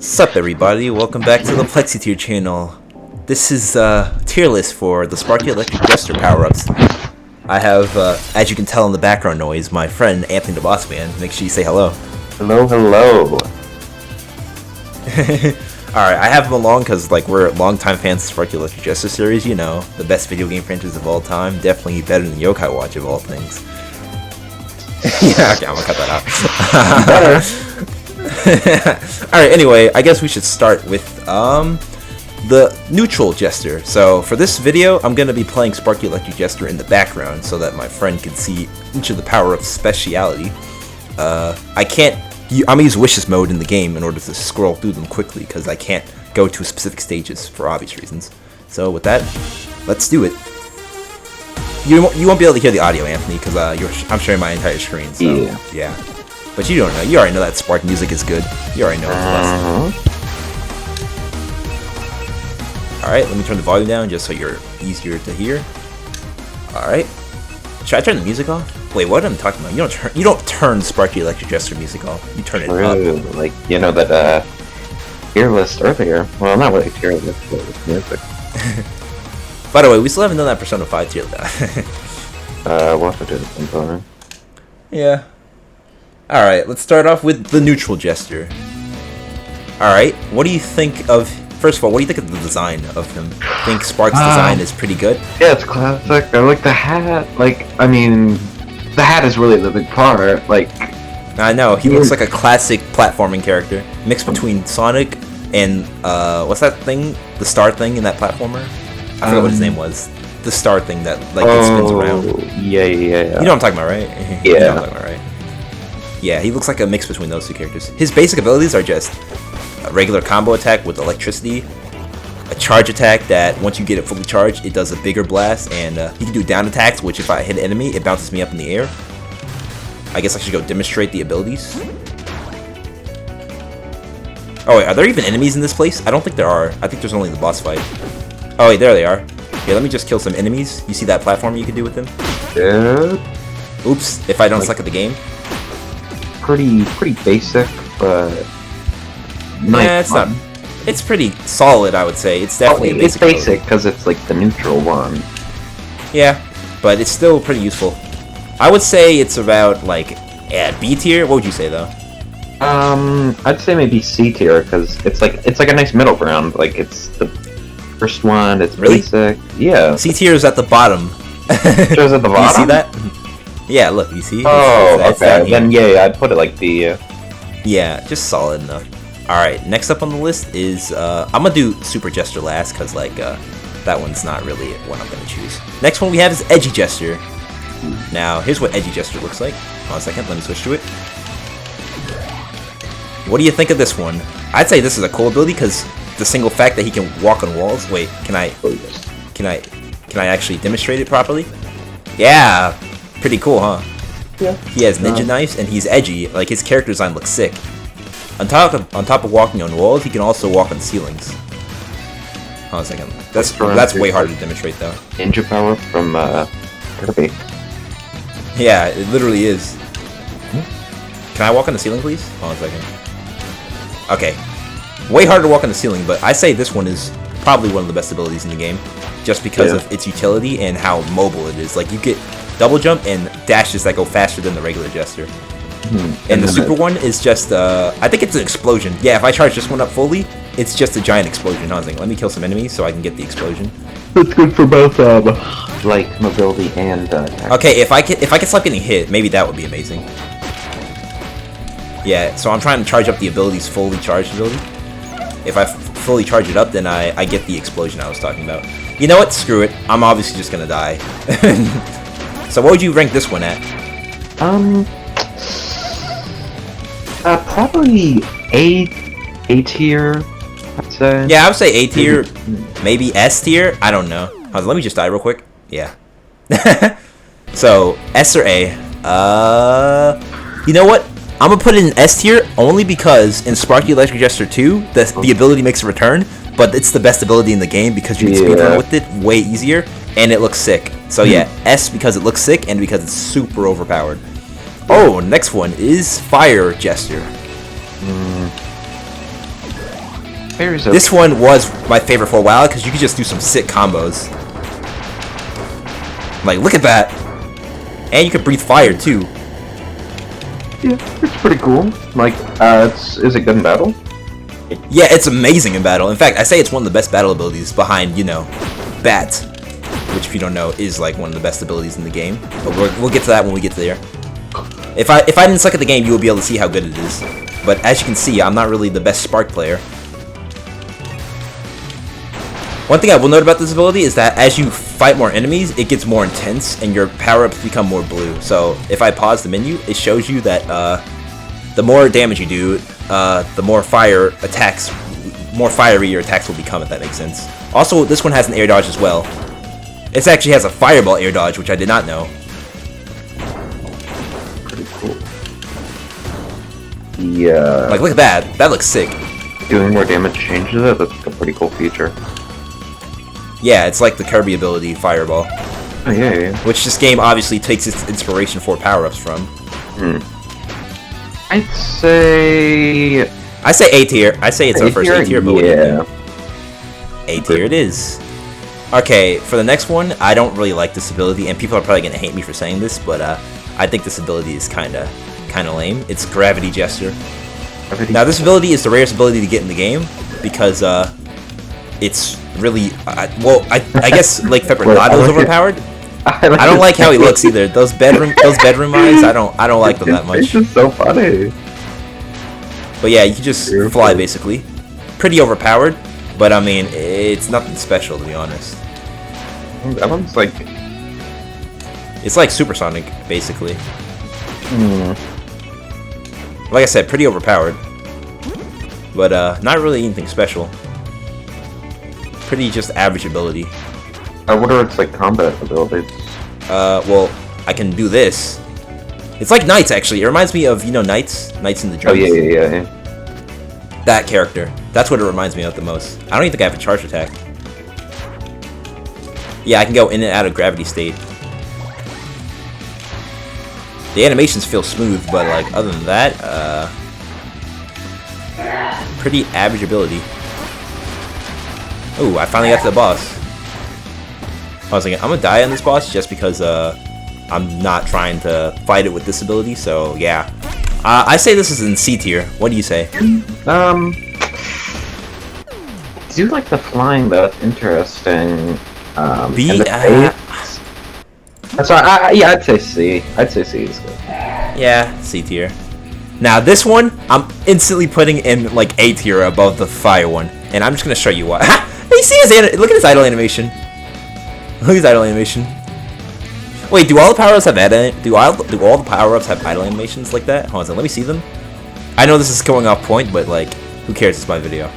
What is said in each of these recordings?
Sup everybody, welcome back to the Plexi Tier channel. This is tier list for the Spark the Electric Jester power-ups. I have, as you can tell in the background noise, my friend Anthonydabossman. Make sure you say hello. Hello, hello. Alright, I have him along because we're longtime fans of Spark the Electric Jester series, you know, the best video game franchise of all time, definitely better than Yokai Watch of all things. Yeah, okay, I'm gonna cut that out. Alright, anyway, I guess we should start with the neutral Jester. So for this video, I'm going to be playing Spark the Electric Jester in the background so that my friend can see each of the power-ups speciality. I'm going to use wishes mode in the game in order to scroll through them quickly because I can't go to specific stages for obvious reasons. So with that, let's do it. You won't be able to hear the audio, Anthony, because I'm sharing my entire screen. So, yeah. But you don't know. You already know that Spark music is good. You already know it's best. Alright, let me turn the volume down just so you're easier to hear. Alright. Should I turn the music off? Wait, what am I talking about? You don't turn Spark the Electric Jester music off. You turn it up. Like, you know that tier list earlier. Well, not really tier list, but with music. By the way, we still haven't done that Persona 5 tier list. We'll have to do this sometime. Yeah. Alright, let's start off with the neutral Jester. Alright, what do you think of... First of all, what do you think of the design of him? Think Spark's design is pretty good? Yeah, it's classic. I like the hat. I mean, the hat is really the big part. I know, he looks like a classic platforming character. Mixed between Sonic and, what's that thing? The star thing in that platformer? I forgot what his name was. The star thing that, it spins around. Yeah. You know what I'm talking about, right? Yeah. You know what I'm talking about, right? Yeah, he looks like a mix between those two characters. His basic abilities are just a regular combo attack with electricity, a charge attack that once you get it fully charged, it does a bigger blast, and he can do down attacks, which if I hit an enemy, it bounces me up in the air. I guess I should go demonstrate the abilities. Oh wait, are there even enemies in this place? I don't think there are. I think there's only the boss fight. Oh wait, there they are. Here, let me just kill some enemies. You see that platform you can do with them? Yeah. Oops, if I don't suck at the game. Pretty basic, but nice. Yeah, it's not. It's pretty solid, I would say. It's definitely a it's basic because it's like the neutral one. Yeah, but it's still pretty useful. I would say it's about B tier. What would you say though? I'd say maybe C tier because it's like a nice middle ground. Like it's the first one. It's really basic. Yeah. C tier is at the bottom. Shows at the bottom. You see that? Yeah, look, you see? Oh, okay. Then yeah, I'd put it like the... Yeah, just solid enough. Alright, next up on the list is... I'm gonna do Super Jester last, because, that one's not really what I'm gonna choose. Next one we have is Edgy Jester. Now, here's what Edgy Jester looks like. Hold on a second, let me switch to it. What do you think of this one? I'd say this is a cool ability, because the single fact that he can walk on walls... Wait, can I actually demonstrate it properly? Yeah! Pretty cool, huh? Yeah. He has ninja knives and he's edgy. Like his character design looks sick. On top of walking on walls, he can also walk on ceilings. Hold on a second. That's way harder to demonstrate though. Ninja power from Kirby. Yeah, it literally is. Can I walk on the ceiling, please? Hold on a second. Okay. Way harder to walk on the ceiling, but I say this one is probably one of the best abilities in the game, just because of its utility and how mobile it is. Like you get double jump and dashes that go faster than the regular Jester. And the super one is just, I think it's an explosion. Yeah, if I charge this one up fully, it's just a giant explosion. I was like, let me kill some enemies so I can get the explosion. It's good for both, mobility and attack. Okay, if I can stop getting hit, maybe that would be amazing. Yeah, so I'm trying to charge up the ability's fully charged ability. If I fully charge it up, then I get the explosion I was talking about. You know what? Screw it. I'm obviously just gonna die. So what would you rank this one at? Probably A tier, I'd say. Yeah, I would say A tier, maybe S tier. I don't know. Let me just die real quick. Yeah. So S or A? You know what? I'm gonna put it in S tier only because in Spark the Electric Jester 2, the ability makes a return, but it's the best ability in the game because you can speedrun with it way easier, and it looks sick. So yeah, S because it looks sick and because it's super overpowered. Oh, next one is Fire Jester. Fairy's This one was my favorite for a while because you could just do some sick combos. Like, look at that! And you could breathe fire too. Yeah, it's pretty cool. Like, is it good in battle? Yeah, it's amazing in battle. In fact, I say it's one of the best battle abilities behind, you know, Bat, which, if you don't know, is like one of the best abilities in the game. But we'll get to that when we get there. If I didn't suck at the game, you will be able to see how good it is. But as you can see, I'm not really the best Spark player. One thing I will note about this ability is that as you fight more enemies, it gets more intense and your power-ups become more blue. So if I pause the menu, it shows you that the more damage you do, the more fiery your attacks will become, if that makes sense. Also, this one has an air dodge as well. It actually has a fireball air dodge, which I did not know. Pretty cool. Yeah. Like, look at that. That looks sick. Doing more damage changes it. That's like a pretty cool feature. Yeah, it's like the Kirby ability, Fireball. Oh, yeah. Which this game obviously takes its inspiration for power-ups from. I'd say... I say A tier. I say it's our first A tier ability. Yeah. A tier it is. Okay, for the next one, I don't really like this ability, and people are probably gonna hate me for saying this, but I think this ability is kinda lame. It's Gravity Jester. Now, this ability is the rarest ability to get in the game because it's really I guess Lake Pepperado is overpowered. I don't like how he looks either. Those bedroom eyes, I don't like them that much. It's just so funny. But yeah, you can just fly basically. Pretty overpowered, but I mean, it's nothing special to be honest. That one's like... It's like supersonic, basically. Like I said, pretty overpowered. But not really anything special. Pretty just average ability. I wonder if it's like combat abilities. Well, I can do this. It's like Knights, actually. It reminds me of, you know, Knights in the Drums. Oh, yeah. That character. That's what it reminds me of the most. I don't even think I have a charge attack. Yeah, I can go in and out of gravity state. The animations feel smooth, but like other than that, pretty average ability. Ooh, I finally got to the boss. I was thinking, I'm gonna die on this boss just because I'm not trying to fight it with this ability, so yeah. I say this is in C tier. What do you say? I do like the flying though, it's interesting. B? Sorry, yeah, I'd say C. I'd say C is good. Yeah, C tier. Now this one, I'm instantly putting in like A tier above the fire one, and I'm just gonna show you why. You see his look at his idle animation. Look at his idle animation. Wait, do all the power-ups have do all the power-ups have idle animations like that? Hold on, let me see them. I know this is going off point, but like, who cares? It's my video.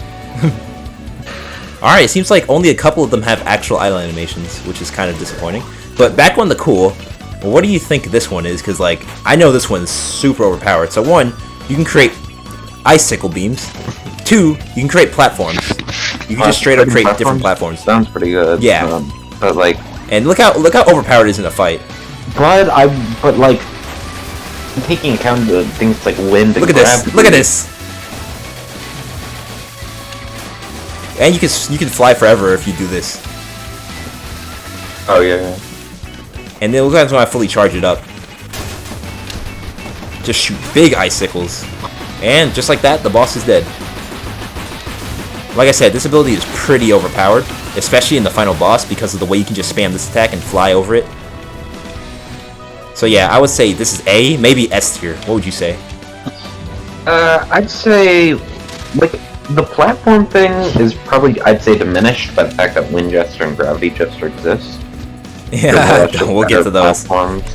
Alright, it seems like only a couple of them have actual idle animations, which is kind of disappointing. But back on the cool, well, what do you think this one is? Because like, I know this one's super overpowered. So one, you can create icicle beams. Two, you can create platforms. You can just straight up create different platforms. Sounds pretty good. Yeah. But like, and look how overpowered it is in a fight. But like, taking account of things like wind and look at this. Look at this. And you can fly forever if you do this. Oh yeah. And then look at when I fully charge it up. Just shoot big icicles. And just like that, the boss is dead. Like I said, this ability is pretty overpowered, especially in the final boss because of the way you can just spam this attack and fly over it. So yeah, I would say this is A, maybe S tier. What would you say? I'd say, like, the platform thing is probably, I'd say, diminished by the fact that Wind Jester and Gravity Jester exist. Yeah, we'll get to those. Platforms.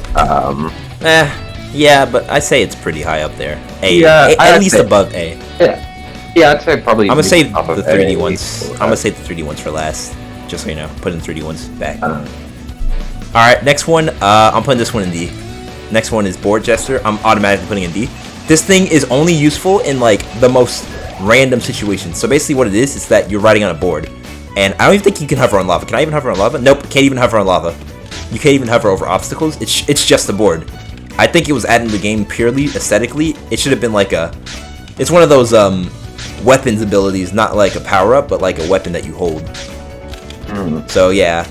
Yeah, but I say it's pretty high up there. A, yeah, at least above A. Yeah, I'd say probably. I'm gonna save the 3D ones. I'm gonna save the 3D ones for last, just so you know. Put in 3D ones back. All right, next one. I'm putting this one in D. Next one is Board Jester. I'm automatically putting in D. This thing is only useful in like the most random situations. So basically, what it is that you're riding on a board, and I don't even think you can hover on lava. Can I even hover on lava? Nope, can't even hover on lava. You can't even hover over obstacles. It's just a board. I think it was added in the game purely aesthetically. It should have been like a. It's one of those weapons abilities, not like a power-up, but like a weapon that you hold. So yeah,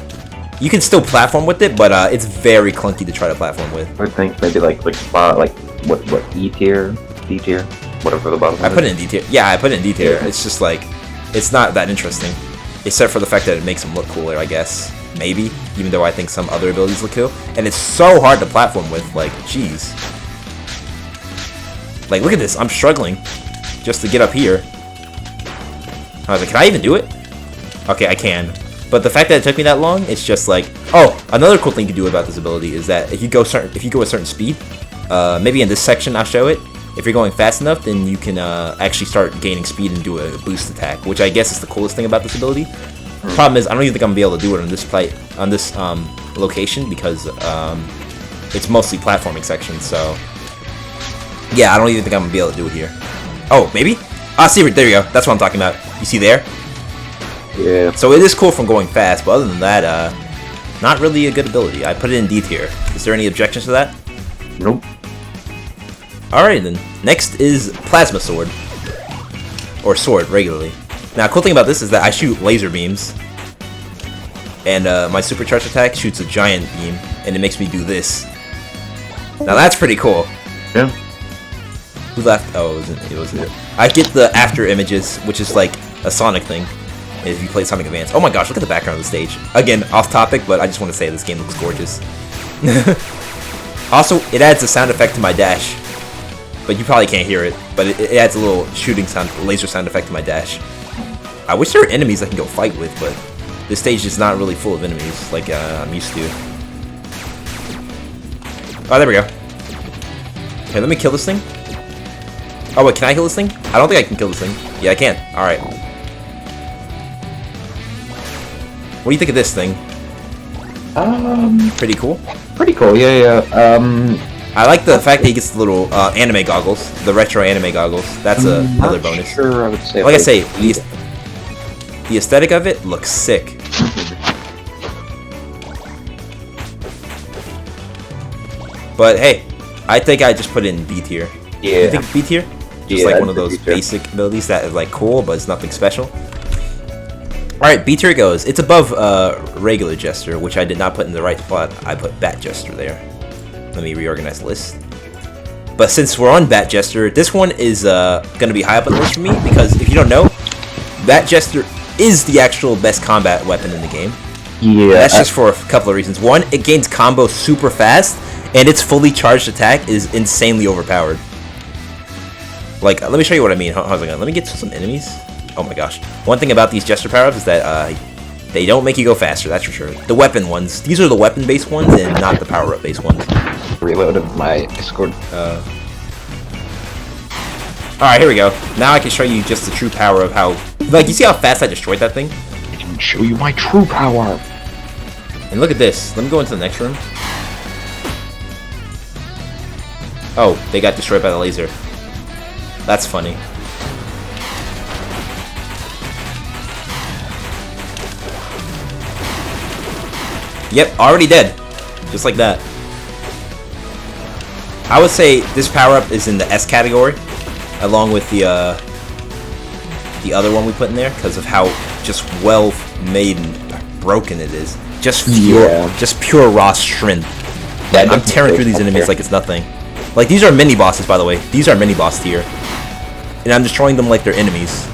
you can still platform with it, but it's very clunky to try to platform with. I think maybe like what E tier, D tier, whatever the bottom. I put it in D tier. Yeah, I put it in D tier. Yeah. It's just like it's not that interesting, except for the fact that it makes him look cooler, I guess. Maybe, even though I think some other abilities look cool, and it's so hard to platform with. Like, jeez. Like, look at this. I'm struggling just to get up here. I was like, can I even do it? Okay, I can. But the fact that it took me that long, it's just like, oh, another cool thing to do about this ability is that if you go a certain speed, maybe in this section I'll show it. If you're going fast enough, then you can actually start gaining speed and do a boost attack, which I guess is the coolest thing about this ability. Problem is, I don't even think I'm gonna be able to do it on this location because it's mostly platforming sections. So yeah, I don't even think I'm gonna be able to do it here. Oh, maybe? Ah, see, there you go. That's what I'm talking about. You see there? Yeah. So it is cool from going fast, but other than that, not really a good ability. I put it in D tier. Is there any objections to that? Nope. Alright then. Next is Plasma Sword. Or Sword, regularly. Now, cool thing about this is that I shoot laser beams. And my supercharged attack shoots a giant beam, and it makes me do this. Now that's pretty cool. Yeah. Who left? Oh, it wasn't it. I get the after images, which is like a Sonic thing. If you play Sonic Advance. Oh my gosh, look at the background of the stage. Again, off topic, but I just want to say this game looks gorgeous. Also, it adds a sound effect to my dash. But you probably can't hear it. But it adds a little shooting sound, laser sound effect to my dash. I wish there were enemies I can go fight with, but this stage is not really full of enemies like I'm used to. Oh, there we go. Okay, let me kill this thing. Oh, wait, can I kill this thing? I don't think I can kill this thing. Yeah, I can. Alright. What do you think of this thing? Pretty cool. Pretty cool, yeah. I like the fact that he gets the little anime goggles, the retro anime goggles. That's another bonus. Sure, I would say. Like I say, the aesthetic of it looks sick. But hey, I think I just put it in B tier. Yeah. You think B tier? Just like one of those basic abilities that is like cool, but it's nothing special. Alright, B tier goes. It's above regular Jester, which I did not put in the right spot. I put Bat Jester there. Let me reorganize the list. But since we're on Bat Jester, this one is going to be high up on the list for me, because if you don't know, Bat Jester is the actual best combat weapon in the game. Yeah. That's just for a couple of reasons. One, it gains combo super fast, and its fully charged attack is insanely overpowered. Like, let me show you what I mean. How's it going? Let me get to some enemies. Oh my gosh. One thing about these Jester power-ups is that they don't make you go faster, that's for sure. The weapon ones. These are the weapon-based ones and not the power-up based ones. Reloaded my Discord. Alright, here we go. Now I can show you just the true power of how... Like, you see how fast I destroyed that thing? I can show you my true power. And look at this. Let me go into the next room. Oh, they got destroyed by the laser. That's funny. Yep, already dead. Just like that. I would say this power-up is in the S category, along with the other one we put in there, because of how just well made and broken it is. Just pure raw strength. Yeah, I'm tearing through these enemies like it's nothing. Like, these are mini bosses, by the way. These are mini boss tier, and I'm destroying them like they're enemies.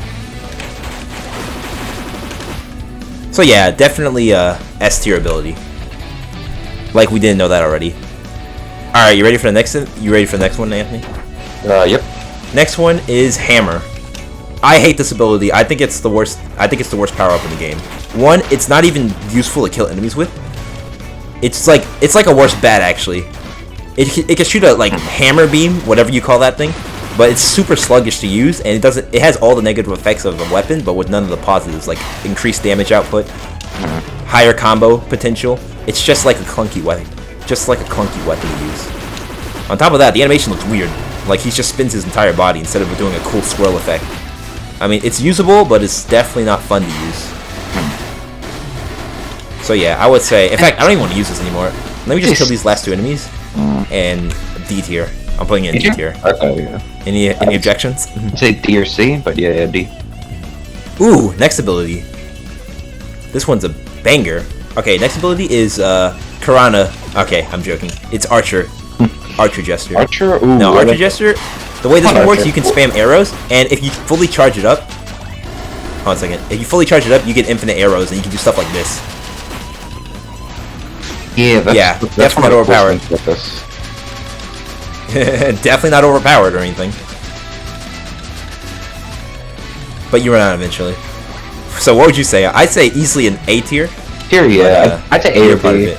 So yeah, definitely S tier ability. Like we didn't know that already. All right, you ready for the next? You ready for the next one, Anthony? Yep. Next one is Hammer. I hate this ability. I think it's the worst. I think it's the worst power up in the game. One, it's not even useful to kill enemies with. It's like a worse bat actually. It can shoot a like hammer beam, whatever you call that thing, but it's super sluggish to use, and it has all the negative effects of a weapon, but with none of the positives, like increased damage output, higher combo potential. It's just like a clunky weapon. Just like a clunky weapon to use. On top of that, the animation looks weird. Like he just spins his entire body instead of doing a cool swirl effect. I mean, it's usable, but it's definitely not fun to use. So yeah, I would say, in fact, I don't even want to use this anymore. Let me just kill these last two enemies, and D tier. I'm putting it in D tier. Okay, yeah. Any objections? I'd say D or C, but yeah, D. Ooh, next ability. This one's a banger. Okay, next ability is Karana. Okay, I'm joking. It's Archer. Archer Jester. Archer? Ooh, no, Archer Jester. The way this one works, Archer. you can spam arrows, and if you fully charge it up. Hold on a second. If you fully charge it up, you get infinite arrows, and you can do stuff like this. Yeah, that's definitely not overpowered. With this. Definitely not overpowered or anything. But you run out eventually. So what would you say? I'd say easily an A tier. Here, yeah. I'd say A or B.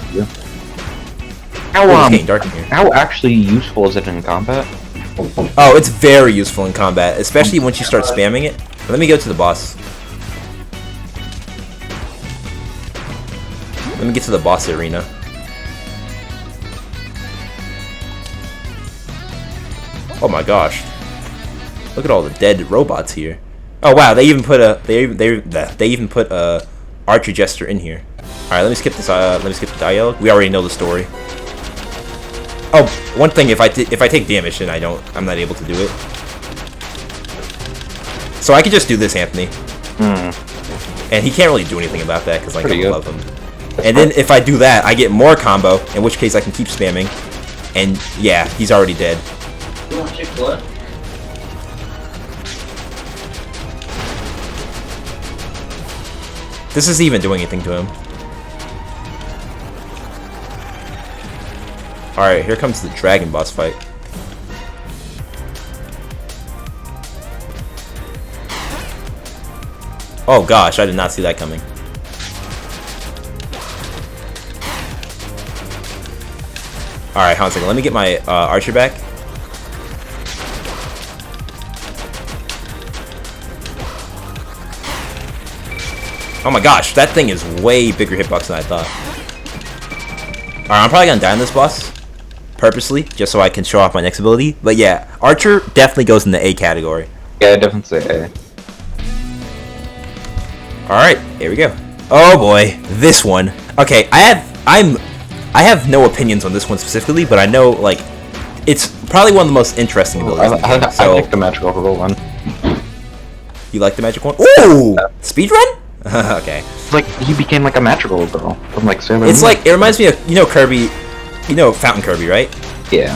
How dark in here. How actually useful is it in combat? Oh, it's very useful in combat, especially once you start spamming it. Let me go to the boss. Let me get to the boss arena. Oh my gosh! Look at all the dead robots here. Oh wow! They even put a Archer Jester in here. All right, let me skip this. Let me skip the dialogue. We already know the story. Oh, one thing: if I take damage, then I'm not able to do it. So I could just do this, Anthony. And he can't really do anything about that because like I love him. And then if I do that, I get more combo. In which case I can keep spamming. And yeah, he's already dead. You want to check blood? This isn't even doing anything to him. Alright, here comes the dragon boss fight. Oh gosh, I did not see that coming. Alright, hold on a second. Let me get my archer back. Oh my gosh, that thing is way bigger hitbox than I thought. Alright, I'm probably gonna die on this boss. Purposely, just so I can show off my next ability. But yeah, Archer definitely goes in the A category. Yeah, I definitely say A. Alright, here we go. Oh boy, this one. Okay, I have no opinions on this one specifically, but I know like it's probably one of the most interesting abilities in the game. I like the magical one. You like the magic one? Ooh! Speedrun? Okay. It's like he became like a magical girl from like Sailor Moon. It's like it reminds me of Kirby, Fountain Kirby, right? Yeah.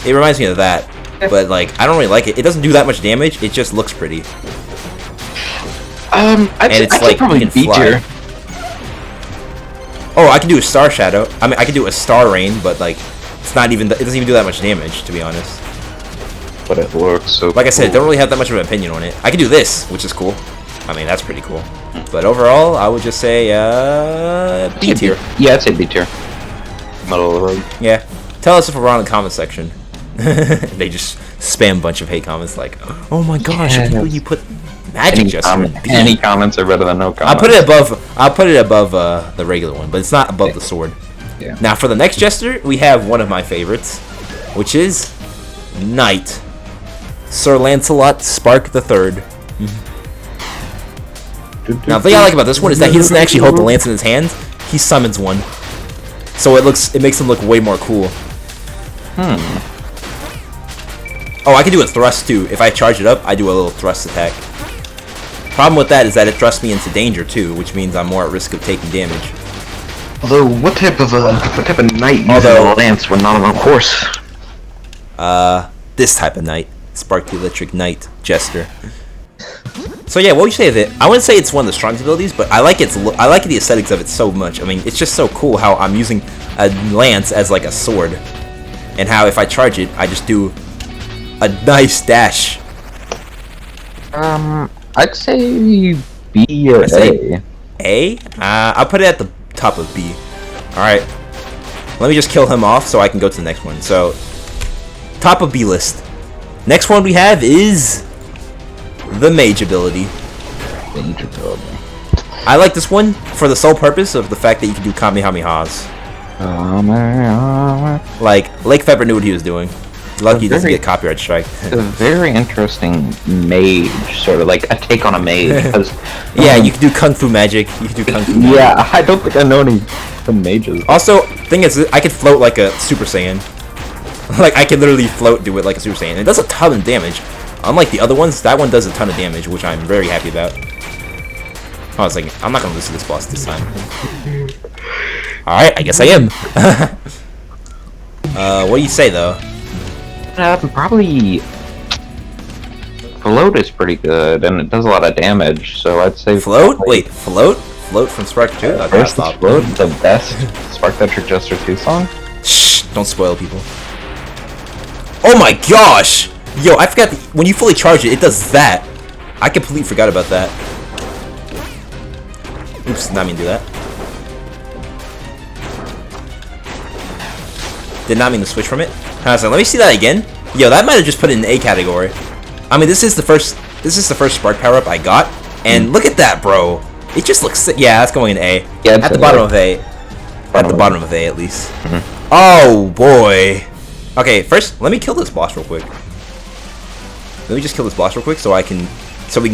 It reminds me of that, but like I don't really like it. It doesn't do that much damage. It just looks pretty. I'd say probably B tier. Oh, I can do a Star Shadow. I mean, I can do a Star Rain, but like it's not even. It doesn't even do that much damage, to be honest. But it looks so. Like I said, don't really have that much of an opinion on it. I can do this, which is cool. I mean, that's pretty cool. But overall, I would just say B tier. Yeah, I'd say B tier. Middle of the road. Yeah. Tell us if we're wrong in the comment section. They just spam a bunch of hate comments like, "Oh my gosh, I can't believe you put Magic Jester in B." Any comments are better than no comments. I'll put it above the regular one, but it's not above the sword. Yeah. Now for the next Jester, we have one of my favorites, which is Knight. Sir Lancelot Spark the Third. Now, the thing I like about this one is that he doesn't actually hold the lance in his hand. He summons one, so it makes him look way more cool. Oh, I can do a thrust too. If I charge it up, I do a little thrust attack. Problem with that is that it thrusts me into danger too, which means I'm more at risk of taking damage. Although, what type of knight uses a lance when not on a horse? This type of knight, Spark the Electric Jester. So yeah, what would you say of it? I wouldn't say it's one of the strongest abilities, but I like the aesthetics of it so much. I mean, it's just so cool how I'm using a lance as like a sword, and how if I charge it, I just do a nice dash. I'd say B or A. A? I'll put it at the top of B. Alright. Let me just kill him off so I can go to the next one. So, top of B list. Next one we have is the Mage ability. I like this one for the sole purpose of the fact that you can do Kamehamehas. Like, Lake Pepper knew what he was doing. Lucky he doesn't get copyright strike. It's a very interesting mage, sort of like a take on a mage. Yeah, you can do Kung Fu magic. You can do Kung Fu magic. Yeah, I don't think I know any mages. Also, thing is, I could float like a Super Saiyan. Like, I can literally float, do it like a Super Saiyan. It does a ton of damage. Unlike the other ones, that one does a ton of damage, which I'm very happy about. I was like, I'm not gonna lose to this boss this time. Alright, I guess I am. What do you say, though? Probably... Float is pretty good, and it does a lot of damage, so I'd say... Float? Wait, Float? Float from Spark 2? Okay, First, Float, the best Spark the Electric Jester 2 song? Shh, don't spoil people. Oh my gosh! Yo, I forgot, when you fully charge it, it does that. I completely forgot about that. Oops, not mean to do that. Did not mean to switch from it. So let me see that again. Yo, that might have just put it in the A category. I mean, this is the first Spark power-up I got, and look at that, bro. It just looks sick. Yeah, that's going in A. Yeah, at the bottom of A. At the bottom of A, at least. Oh, boy. Okay, first, let me kill this boss real quick. Let me just kill this boss real quick so we can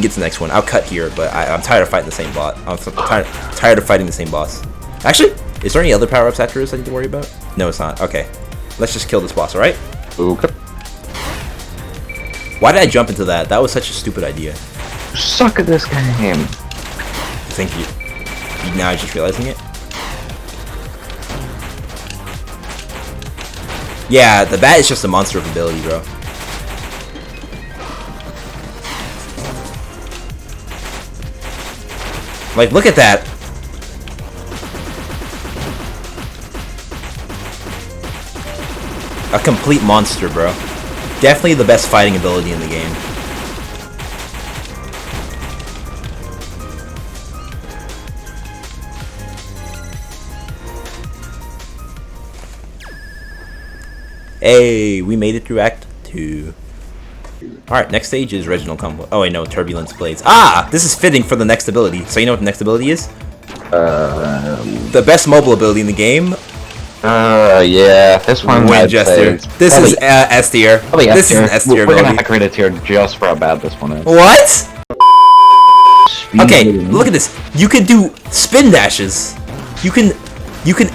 get to the next one. I'll cut here, but I'm tired of fighting the same bot. I'm tired of fighting the same boss. Actually, is there any other power-ups after this I need to worry about? No, it's not. Okay. Let's just kill this boss, alright? Okay. Why did I jump into that? That was such a stupid idea. Suck at this game. Thank you. Now I'm just realizing it. Yeah, the bat is just a monster of ability, bro. Like, look at that. A complete monster, bro. Definitely the best fighting ability in the game. Hey, we made it through Act 2. Alright, next stage is Reginald Combo. Oh wait, no, Turbulence Blades. Ah! This is fitting for the next ability. So you know what the next ability is? The best mobile ability in the game. Yeah, this one. Mage Jester. This is S tier. This is an S tier We're ability. gonna grade it tier just for how bad this one is. What? Okay, look at this. You can do spin dashes. You can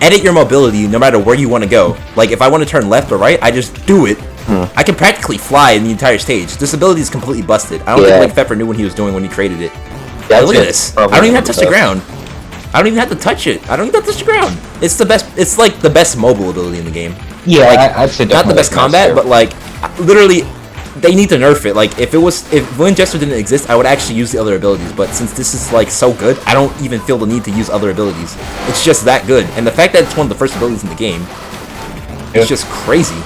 edit your mobility no matter where you want to go. Like if I want to turn left or right, I just do it. I can practically fly in the entire stage. This ability is completely busted. I don't think like Pepper knew what he was doing when he created it. Yeah, look at this. I don't even have to touch the ground. I don't even have to touch it. I don't even have to touch the ground. It's the best. It's like the best mobile ability in the game. Yeah, like, I'd say not the best combat, but like literally, they need to nerf it. Like if Mage Jester didn't exist, I would actually use the other abilities. But since this is like so good, I don't even feel the need to use other abilities. It's just that good, and the fact that it's one of the first abilities in the game, it's just crazy.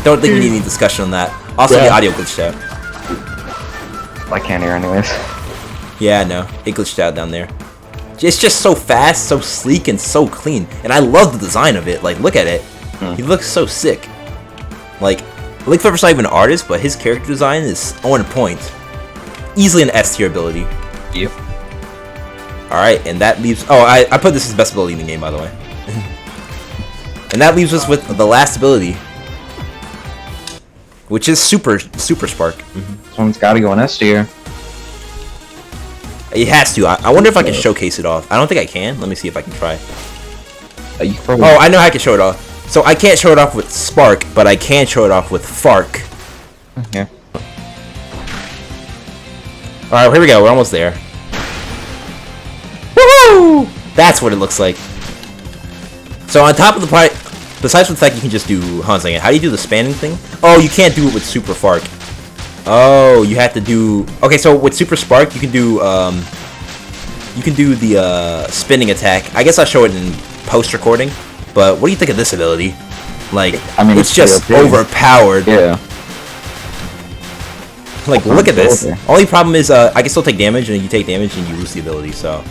Don't think we need any discussion on that. Also, the audio glitched out. I can't hear anyways. Yeah, no, it glitched out down there. It's just so fast, so sleek, and so clean. And I love the design of it. Like, look at it. He looks so sick. Like, Link Flipper's not even an artist, but his character design is on point. Easily an S tier ability. Yep. Alright, and that leaves... Oh, I put this as best ability in the game, by the way. And that leaves us with the last ability. Which is Super Spark. This one's gotta go in S tier. It has to. I wonder if I can showcase it off. I don't think I can. Let me see if I can try. Oh, I know how I can show it off. So I can't show it off with Spark, but I can show it off with Fark. Yeah. Alright, here we go. We're almost there. Woohoo! That's what it looks like. So on top of the part, besides the fact you can just do... Hold on a second. How do you do the spanning thing? Oh, you can't do it with Super Fark. Oh, you have to do... Okay, so with Super Spark, you can do the spinning attack. I guess I'll show it in post-recording. But what do you think of this ability? Like, I mean, it's just overpowered. Yeah. Like, look at this. Only problem is, I can still take damage, and you take damage, and you lose the ability, so...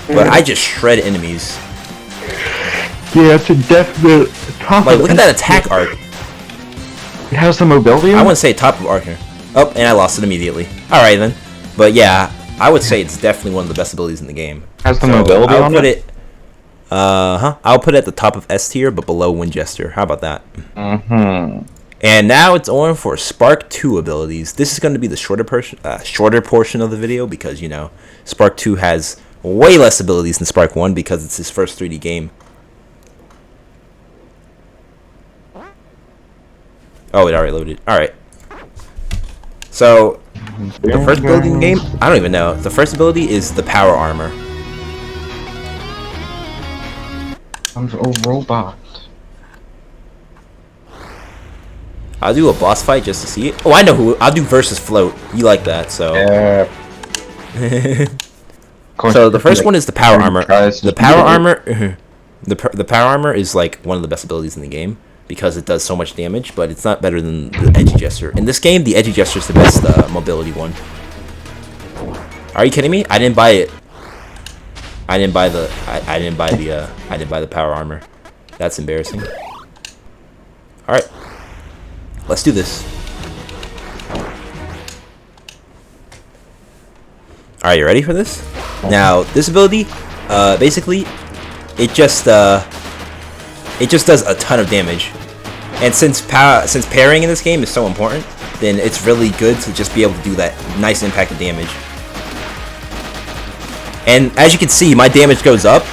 But I just shred enemies. Yeah, it's a definite top. Like, look at that attack arc. It has the mobility. I wouldn't say top of arc here. Oh, and I lost it immediately. Alright then. But yeah, I would say it's definitely one of the best abilities in the game. Has the mobility on it? I'll put it at the top of S tier, but below Mage Jester. How about that? And now it's on for Spark 2 abilities. This is going to be the shorter portion of the video because, you know, Spark 2 has way less abilities than Spark 1 because it's his first 3D game. Oh, it already loaded. Alright. So, the first ability in the game, I don't even know. The first ability is the power armor. I'm a robot. I'll do a boss fight just to see it. Oh, I know who. I'll do versus float. You like that, so. Yeah. So the first one is the power armor. The power armor, the power armor is like one of the best abilities in the game because it does so much damage, but it's not better than the Edgy Jester. In this game, the Edgy Jester is the best mobility one. Are you kidding me? I didn't buy it. I didn't buy the. I didn't buy the power armor. That's embarrassing. All right, let's do this. Alright, you ready for this? Now, this ability, basically, it just does a ton of damage. And since parrying in this game is so important, then it's really good to just be able to do that nice impact of damage. And as you can see, my damage goes up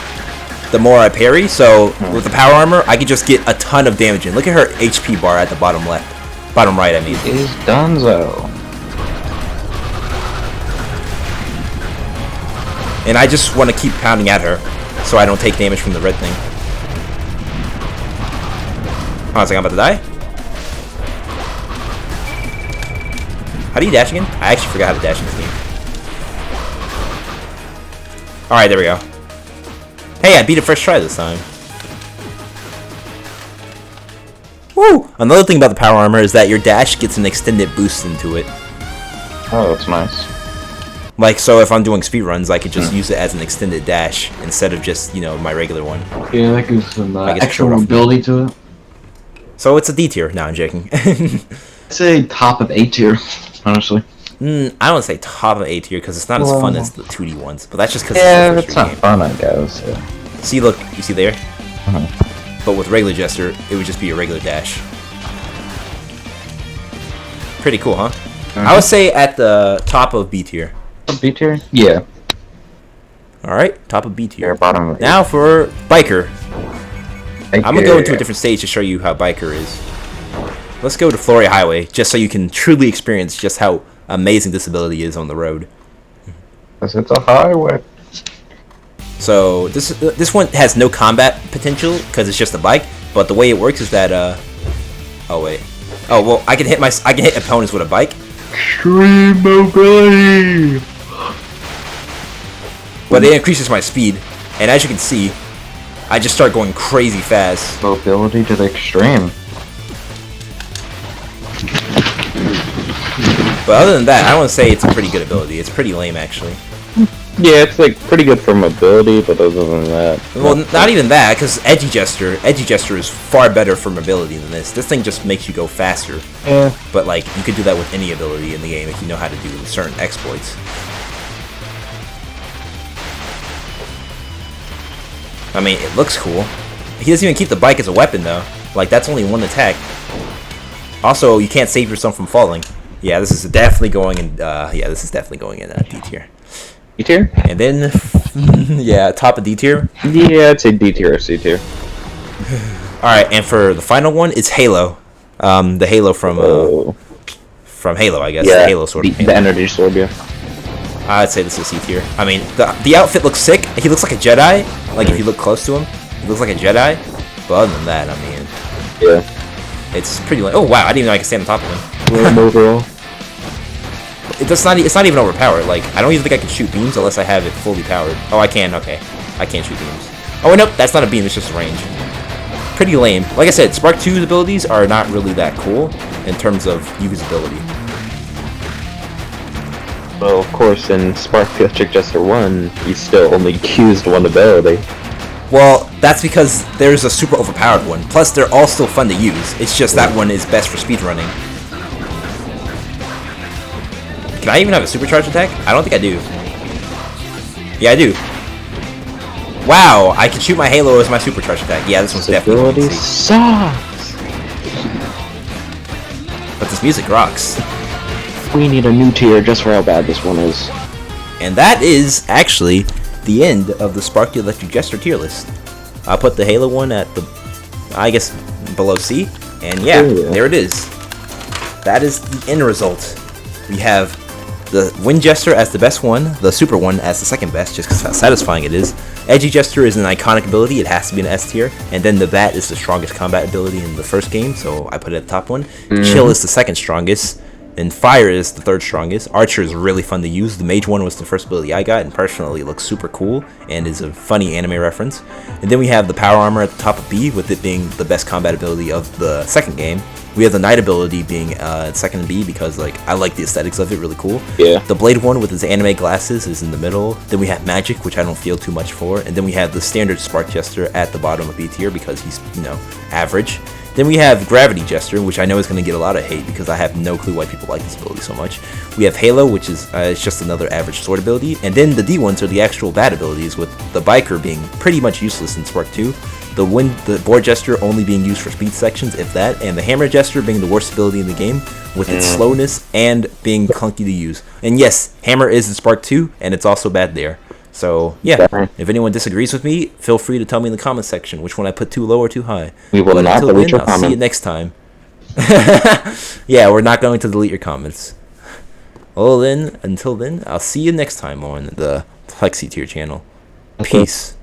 the more I parry, so with the power armor, I can just get a ton of damage in. Look at her HP bar at the bottom left. Bottom right, I mean. Is Dunzo. And I just want to keep pounding at her so I don't take damage from the red thing. Oh, I was like, I'm about to die? How do you dash again? I actually forgot how to dash in this game. Alright, there we go. Hey, I beat it first try this time. Woo! Another thing about the power armor is that your dash gets an extended boost into it. Oh, that's nice. Like, so if I'm doing speed runs, I could just use it as an extended dash instead of just, you know, my regular one. Yeah, that gives some I extra mobility to it. So it's a D tier. No, I'm joking. I'd say top of A tier, honestly. I don't say top of A tier because it's not as fun as the 2D ones, but that's just because Yeah, it's it's the not first fun, I guess. Yeah. game. See, look, you see there? But with regular Jester, it would just be a regular dash. Pretty cool, huh? I would say at the top of B tier. B tier? Yeah. Alright, top of B tier. Yeah, bottom of Now for Biker. I'm I'm gonna go into a different stage to show you how Biker is. Let's go to Floria Highway, just so you can truly experience just how amazing this ability is on the road. Because it's a highway. So this one has no combat potential because it's just a bike. But the way it works is that oh wait, oh well, I can hit opponents with a bike. Extreme mobility. But it increases my speed, and as you can see, I just start going crazy fast. Mobility to the extreme. But other than that, I want to say it's a pretty good ability. It's pretty lame, actually. Yeah, it's like pretty good for mobility, but other than that... Well, not even that, because Edgy Jester is far better for mobility than this. This thing just makes you go faster. Yeah. But, like, you could do that with any ability in the game if you know how to do certain exploits. I mean, it looks cool. He doesn't even keep the bike as a weapon, though. Like, that's only one attack. Also, you can't save yourself from falling. Yeah, this is definitely going in, D tier. D tier? And then, yeah, top of D tier. Yeah, I'd say D tier or C tier. Alright, and for the final one, it's Halo. The Halo from Halo, I guess. Yeah, the Halo sword. the energy sword, yeah. I'd say this is C tier. I mean, the outfit looks sick. He looks like a Jedi. Like, if you look close to him, he looks like a Jedi. But other than that, I mean... Yeah. It's pretty like, oh wow, I didn't even know I could stand on top of him. Overall. It's not even overpowered. Like, I don't even think I can shoot beams unless I have it fully powered. Oh, I can, okay. I can't shoot beams. Oh, nope, that's not a beam, it's just a range. Pretty lame. Like I said, Spark 2's abilities are not really that cool in terms of usability. Well, of course, in Spark the Electric Jester 1, he still only used one ability. Well, that's because there's a super overpowered one. Plus, they're all still fun to use. It's just that one is best for speedrunning. Can I even have a supercharged attack? I don't think I do. Yeah, I do. Wow, I can shoot my Halo as my supercharged attack. Yeah, this one's definitely ability sucks. But this music rocks. We need a new tier just for how bad this one is. And that is actually the end of the Spark the Electric Jester tier list. I'll put the Halo one at the, I guess, below C. And yeah, there it is. that is the end result. We have the Wind Jester as the best one, the Super one as the second best, just because how satisfying it is. Edgy Jester is an iconic ability, it has to be an S tier, and then the Bat is the strongest combat ability in the first game, so I put it at the top one. Chill is the second strongest, and Fire is the third strongest. Archer is really fun to use. The Mage one was the first ability I got, and personally looks super cool, and is a funny anime reference. And then we have the Power Armor at the top of B, with it being the best combat ability of the second game. We have the Knight ability being second in B because like I like the aesthetics of it, really cool. Yeah. The Blade one with his anime glasses is in the middle. Then we have Magic, which I don't feel too much for, and then we have the standard Spark Jester at the bottom of B tier because he's average. Then we have Gravity Jester, which I know is going to get a lot of hate because I have no clue why people like this ability so much. We have Halo, which is it's just another average sword ability, and then the D ones are the actual bad abilities, with the Biker being pretty much useless in Spark 2. The Board Jester only being used for speed sections, if that, and the Hammer Jester being the worst ability in the game, with its slowness and being clunky to use. And yes, Hammer is in Spark 2, and it's also bad there. So, yeah, if anyone disagrees with me, feel free to tell me in the comment section which one I put too low or too high. We will not delete your I'll comments. see you next time. Yeah, we're not going to delete your comments. Well then, until then, I'll see you next time on the Plexi Tier channel. Peace.